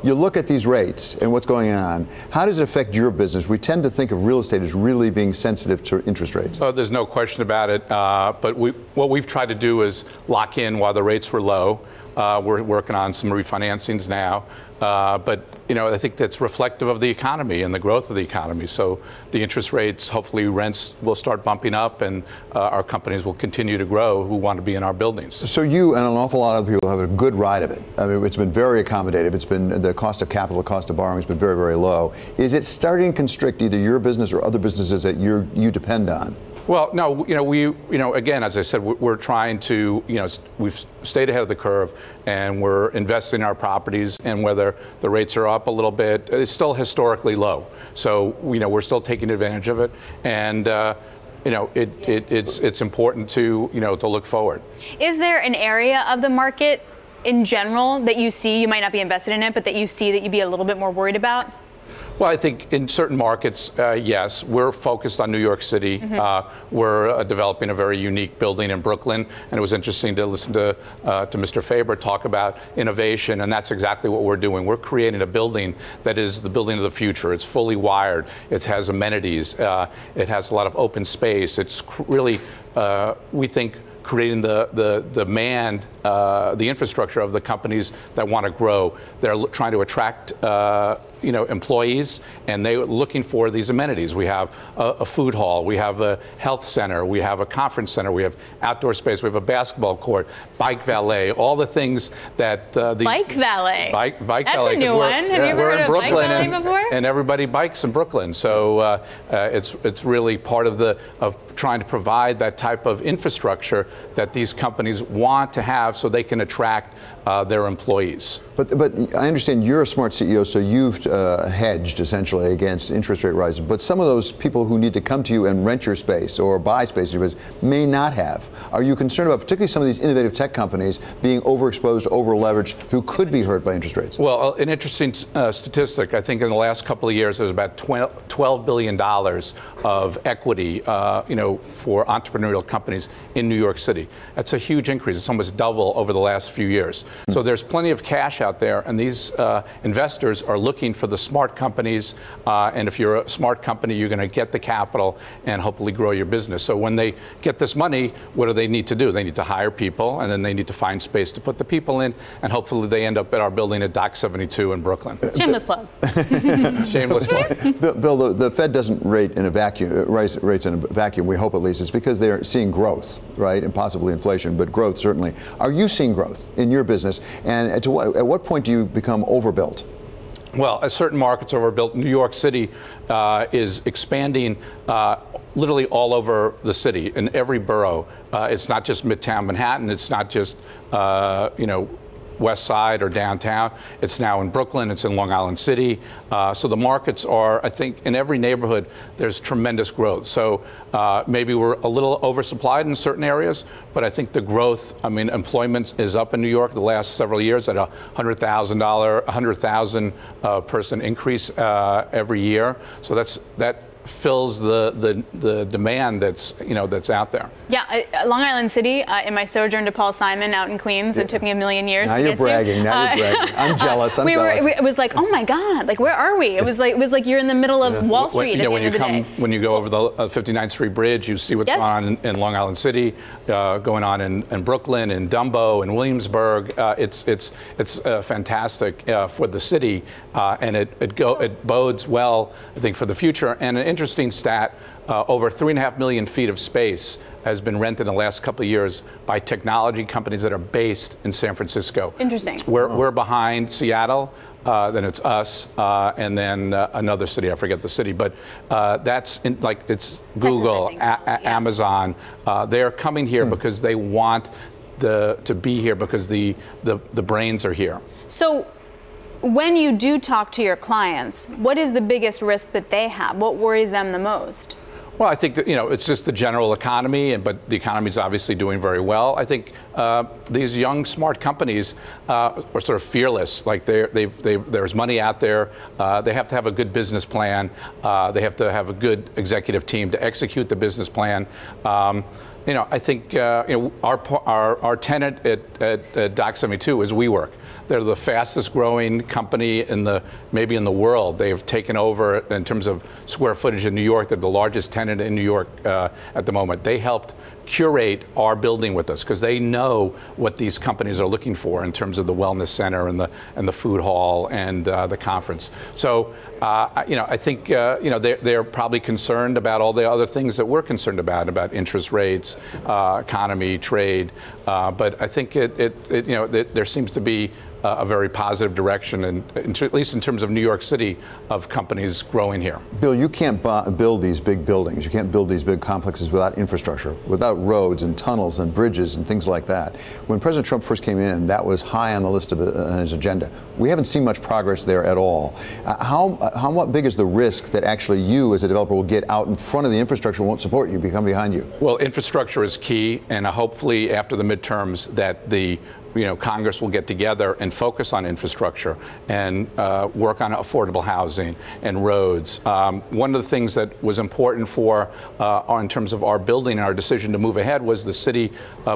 you look at these rates and what's going on. How does it affect your business? We tend to think of real estate as really being sensitive to interest rates. Oh, there's no question about it. But what we've tried to do is lock in while the rates were low. We're working on some refinancings now. But I think that's reflective of the economy and the growth of the economy. So the interest rates, hopefully rents will start bumping up, and our companies will continue to grow who want to be in our buildings. So you and an awful lot of people have a good ride of it. I mean, it's been very accommodative. It's been the cost of capital, the cost of borrowing has been very, very low. Is it starting to constrict either your business or other businesses that you depend on? Well, no, again, as I said, we're trying to, we've stayed ahead of the curve, and we're investing in our properties, and whether the rates are up a little bit, it's still historically low. So, we're still taking advantage of it, and it's important to, to look forward. Is there an area of the market in general that you see, you might not be invested in it, but that you see that you'd be a little bit more worried about? Well, I think in certain markets, yes. We're focused on New York City. We're developing a very unique building in Brooklyn, and it was interesting to listen to Mr. Faber talk about innovation, and that's exactly what we're doing. We're creating a building that is the building of the future. It's fully wired. It has amenities. It has a lot of open space. It's really, we think, creating the demand, the infrastructure of the companies that want to grow. They're trying to attract employees, and they're looking for these amenities. We have a food hall, we have a health center, we have a conference center, we have outdoor space, we have a basketball court, bike valet, all the things that bike valet. Bike That's valet. A new one. Have you ever heard of bike valet before? And everybody bikes in Brooklyn, so it's really part of trying to provide that type of infrastructure that these companies want to have, so they can attract their employees. But I understand you're a smart CEO, so you've hedged essentially against interest rate rises. But some of those people who need to come to you and rent your space or buy space in your business may not have. Are you concerned about particularly some of these innovative tech companies being overexposed, over-leveraged, who could be hurt by interest rates? Well, an interesting statistic. I think in the last couple of years, there's about $12 billion of equity, for entrepreneurial companies in New York City. That's a huge increase. It's almost double over the last few years. So there's plenty of cash out there, and these investors are looking for the smart companies. And if you're a smart company, you're going to get the capital and hopefully grow your business. So when they get this money, what do they need to do? They need to hire people, and then they need to find space to put the people in, and hopefully they end up at our building at Dock 72 in Brooklyn. Shameless plug. Shameless plug. Bill, the Fed doesn't rate in a vacuum, raise rates in a vacuum. We hope at least it's because they're seeing growth, right, and possibly inflation, but growth certainly. Are you seeing growth in your business, and at what point do you become overbuilt? Well, as certain markets are overbuilt, New York City is expanding literally all over the city, in every borough. It's not just Midtown Manhattan. It's not just, West Side or downtown. It's now in Brooklyn. It's in Long Island City. So the markets are, I think, in every neighborhood, there's tremendous growth. So maybe we're a little oversupplied in certain areas, but I think the growth, employment is up in New York the last several years at a $100,000 person increase every year. So that fills the demand that's out there. Yeah, Long Island City. In my sojourn to Paul Simon out in Queens, it took me a million years now to you're get bragging. to. Now you're bragging. I'm jealous. It was like, oh my God, like where are we? It was like you're in the middle of Wall Street. When you go over the 59th Street Bridge, you see what's going on in Long Island City, going on in Brooklyn, in Dumbo, in Williamsburg. It's fantastic for the city, and it bodes well, I think, for the future. And an interesting stat: over 3.5 million feet of space has been rented in the last couple of years by technology companies that are based in San Francisco. Interesting. We're behind Seattle, then it's us, and then another city. I forget the city, but that's it's Google, Amazon. They're coming here because they want to be here because the brains are here. So, when you do talk to your clients, what is the biggest risk that they have? What worries them the most? Well, I think that, it's just the general economy, but the economy is obviously doing very well. I think these young, smart companies are sort of fearless. Like there's money out there. They have to have a good business plan. They have to have a good executive team to execute the business plan. I think our tenant at Dock 72 is WeWork. They're the fastest growing company maybe in the world. They've taken over in terms of square footage in New York. They're the largest tenant in New York at the moment. They helped curate our building with us because they know what these companies are looking for in terms of the wellness center and the food hall and the conference. So I think they're probably concerned about all the other things that we're concerned about interest rates, economy, trade. But I think there seems to be a very positive direction, and at least in terms of New York City, of companies growing here. Bill, you can't build these big buildings. You can't build these big complexes without infrastructure, without roads and tunnels and bridges and things like that. When President Trump first came in, that was high on the list of his agenda. We haven't seen much progress there at all. How big is the risk that actually you, as a developer, will get out in front of the infrastructure, won't support you, become behind you? Well, infrastructure is key, and hopefully after the midterms that Congress will get together and focus on infrastructure and work on affordable housing and roads. One of the things that was important in terms of our building and our decision to move ahead was the city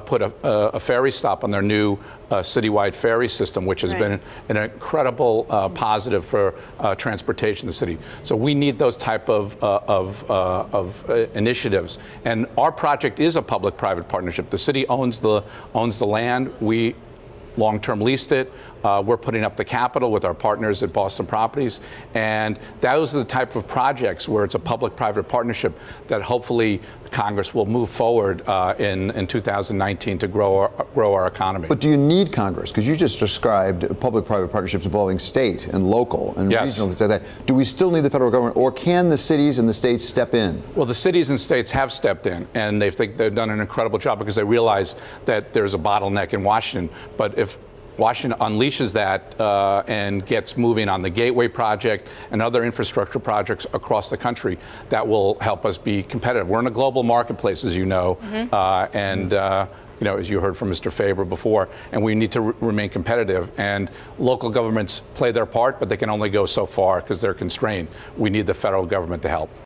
put a ferry stop on their new citywide ferry system, which has been an incredible positive for transportation in the city. So we need those type of initiatives. And our project is a public-private partnership. The city owns the land. We long-term leased it. We're putting up the capital with our partners at Boston Properties. And those are the type of projects where it's a public-private partnership that hopefully Congress will move forward in 2019 to grow our economy. But do you need Congress? Because you just described public-private partnerships involving state and local and regional things like that. Do we still need the federal government, or can the cities and the states step in? Well, the cities and states have stepped in, and they've done an incredible job because they realize that there's a bottleneck in Washington. But if Washington unleashes that and gets moving on the Gateway project and other infrastructure projects across the country, that will help us be competitive. We're in a global marketplace, as you know, and as you heard from Mr. Faber before, and we need to remain competitive. And local governments play their part, but they can only go so far because they're constrained. We need the federal government to help.